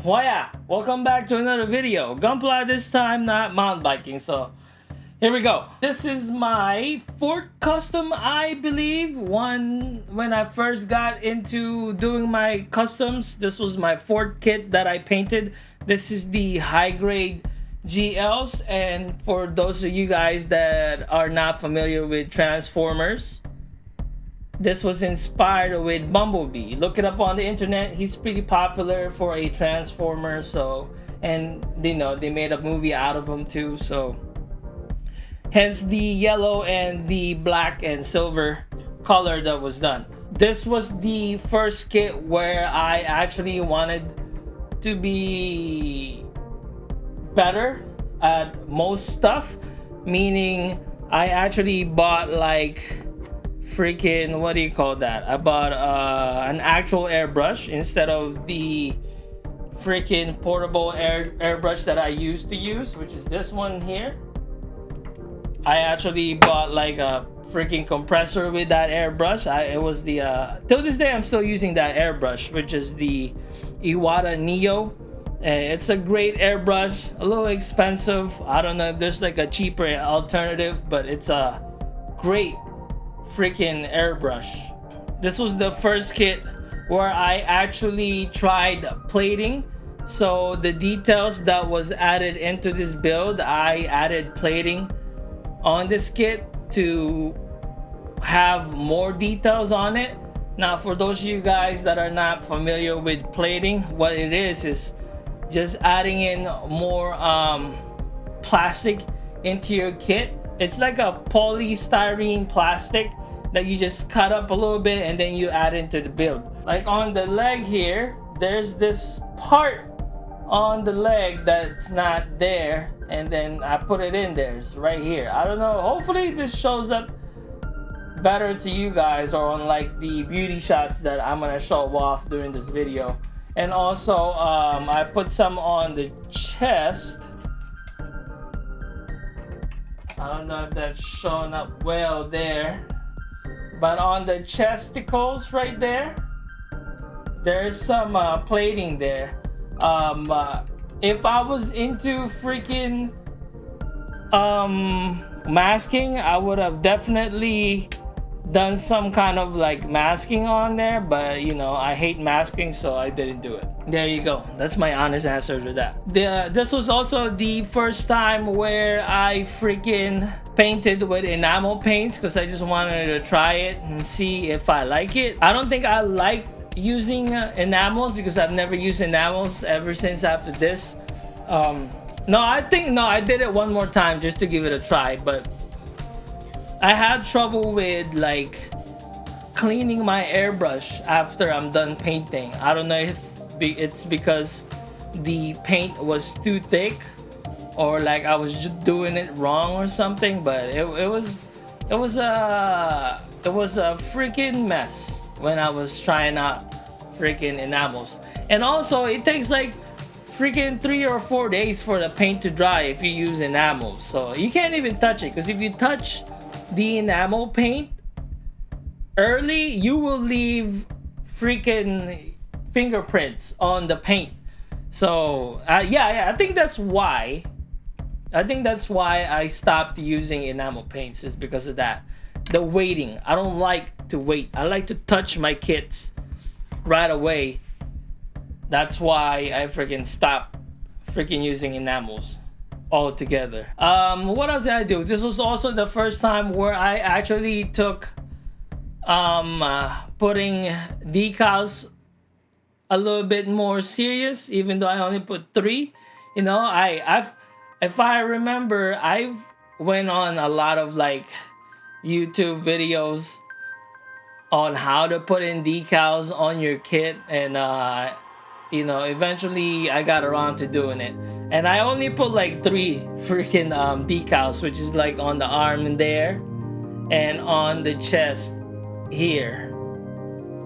Well, yeah, welcome back to another video. Gunpla this time, not mountain biking. So here we go. This is my fourth custom, I believe. One when I first got into doing my customs. This was my fourth kit that I painted. This is the high grade GLs, and for those of you guys that are not familiar with Transformers, this was inspired with Bumblebee. Look it up on the internet. He's pretty popular for a Transformer. So, and you know, they made a movie out of him too. So hence the yellow and the black and silver color that was done. This was the first kit where I actually wanted to be better at most stuff, meaning I actually bought like freaking, what do you call that? I bought an actual airbrush instead of the freaking portable airbrush that I used to use, which is this one here. I actually bought like a freaking compressor with that airbrush. It was the till this day I'm still using that airbrush, which is the Iwata Neo. It's a great airbrush, a little expensive. I don't know if there's like a cheaper alternative, but it's a great freaking airbrush. This was the first kit where I actually tried plating. So the details that was added into this build, I added plating on this kit to have more details on it. Now for those of you guys that are not familiar with plating, what it is just adding in more plastic into your kit. It's like a polystyrene plastic that you just cut up a little bit and then you add into the build. Like on the leg here, there's this part on the leg that's not there, and then I put it in there. It's right here. I don't know, hopefully this shows up better to you guys, or on like the beauty shots that I'm gonna show off during this video. And also I put some on the chest. I don't know if that's showing up well there, but on the chesticles right there, there's some plating there. If I was into freaking masking, I would have definitely done some kind of like masking on there, but you know, I hate masking, so I didn't do it. There you go. That's my honest answer to that. This was also the first time where I freaking painted with enamel paints, because I just wanted to try it and see if I like it. I don't think I like using enamels, because I've never used enamels ever since after this. I did it one more time just to give it a try, but I had trouble with like cleaning my airbrush after I'm done painting. I don't know if it's because the paint was too thick, or like I was just doing it wrong or something, but it was a freaking mess when I was trying out freaking enamels. And also it takes like freaking 3 or 4 days for the paint to dry if you use enamels, so you can't even touch it, because if you touch the enamel paint early, you will leave freaking fingerprints on the paint. So I think that's why I stopped using enamel paints, is because of that. The waiting, I don't like to wait. I like to touch my kits right away. That's why I freaking stopped freaking using enamels altogether. What else did I do? This was also the first time where I actually took putting decals a little bit more serious, even though I only put 3. You know, if I remember, I've went on a lot of like YouTube videos on how to put in decals on your kit, and you know, eventually I got around to doing it. And I only put like 3 freaking decals, which is like on the arm in there and on the chest here.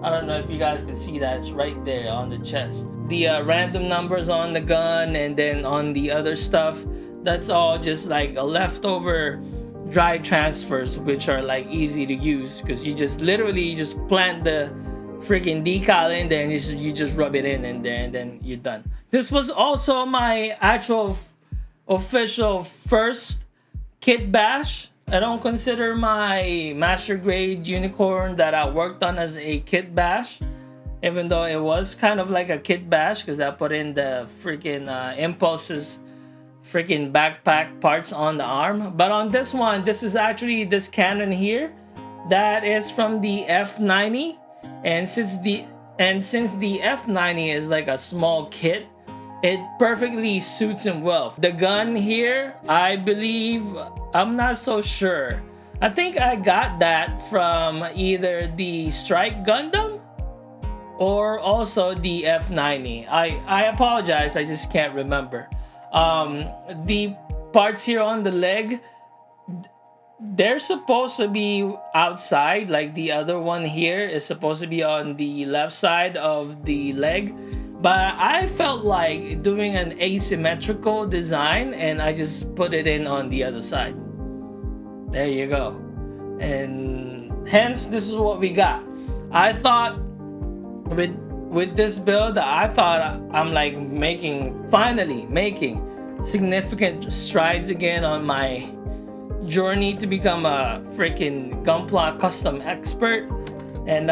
I don't know if you guys can see that. It's right there on the chest. The random numbers on the gun, and then on the other stuff, that's all just like a leftover dry transfers, which are like easy to use, because you just literally just plant the freaking decal in there, and you just rub it in there, and then you're done. This was also my actual official first kit bash. I don't consider my master grade unicorn that I worked on as a kit bash, even though it was kind of like a kit bash because I put in the freaking impulses freaking backpack parts on the arm. But on this one, this is actually this cannon here that is from the F90, and since the F90 is like a small kit, it perfectly suits him well. The gun here, I believe, I'm not so sure. I think I got that from either the Strike Gundam or also the F90. I apologize, I just can't remember. The parts here on the leg, they're supposed to be outside, like the other one here is supposed to be on the left side of the leg, but I felt like doing an asymmetrical design and I just put it in on the other side. There you go. And hence this is what we got. I thought with this build, I thought I'm like finally making significant strides again on my journey to become a freaking gunpla custom expert. And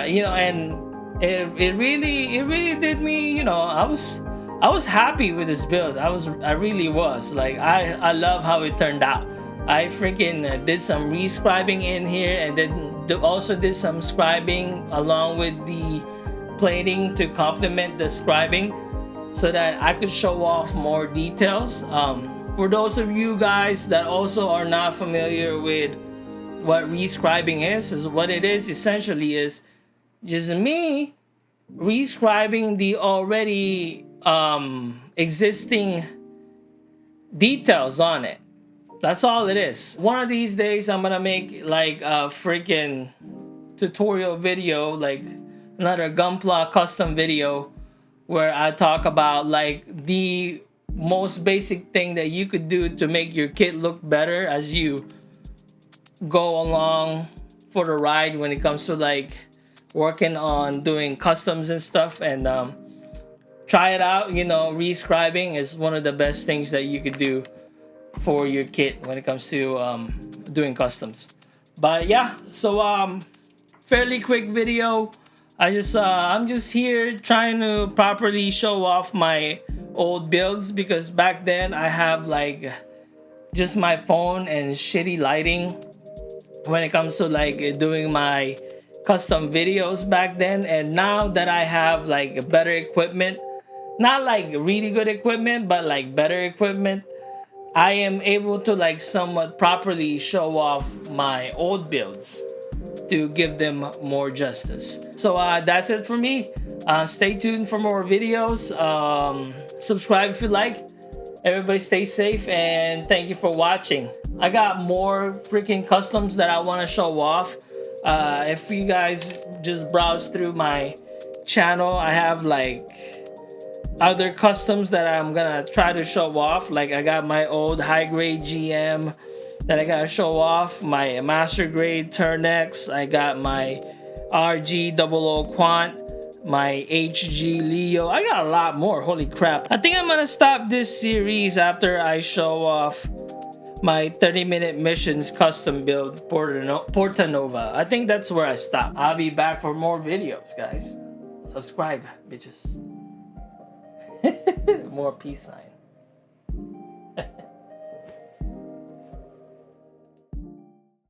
you know, and it really did me, you know, I was happy with this build. I really was. Like I love how it turned out. I freaking did some rescribing in here, and then also did some scribing along with the plating to complement the scribing so that I could show off more details. For those of you guys that also are not familiar with what rescribing is what it is essentially is just me rescribing the already existing details on it. That's all it is. One of these days I'm gonna make like a freaking tutorial video, like another gunpla custom video, where I talk about like the most basic thing that you could do to make your kit look better as you go along for the ride when it comes to like working on doing customs and stuff. And try it out. You know, rescribing is one of the best things that you could do for your kit when it comes to doing customs. But yeah, so fairly quick video. I'm just here trying to properly show off my old builds, because back then I have like just my phone and shitty lighting when it comes to like doing my custom videos back then. And now that I have like better equipment, not like really good equipment, but like better equipment, I am able to like somewhat properly show off my old builds to give them more justice. So that's it for me. Stay tuned for more videos. Subscribe if you like. Everybody stay safe, and thank you for watching. I got more freaking customs that I want to show off. If you guys just browse through my channel, I have like other customs that I'm gonna try to show off. Like I got my old high grade GM that I gotta show off, my master grade Turnex, I got my RG00 Quant, my HG Leo. I got a lot more, holy crap. I think I'm gonna stop this series after I show off my 30-minute missions custom build Porta Nova. I think that's where I stop. I'll be back for more videos, guys. Subscribe, bitches. More peace sign.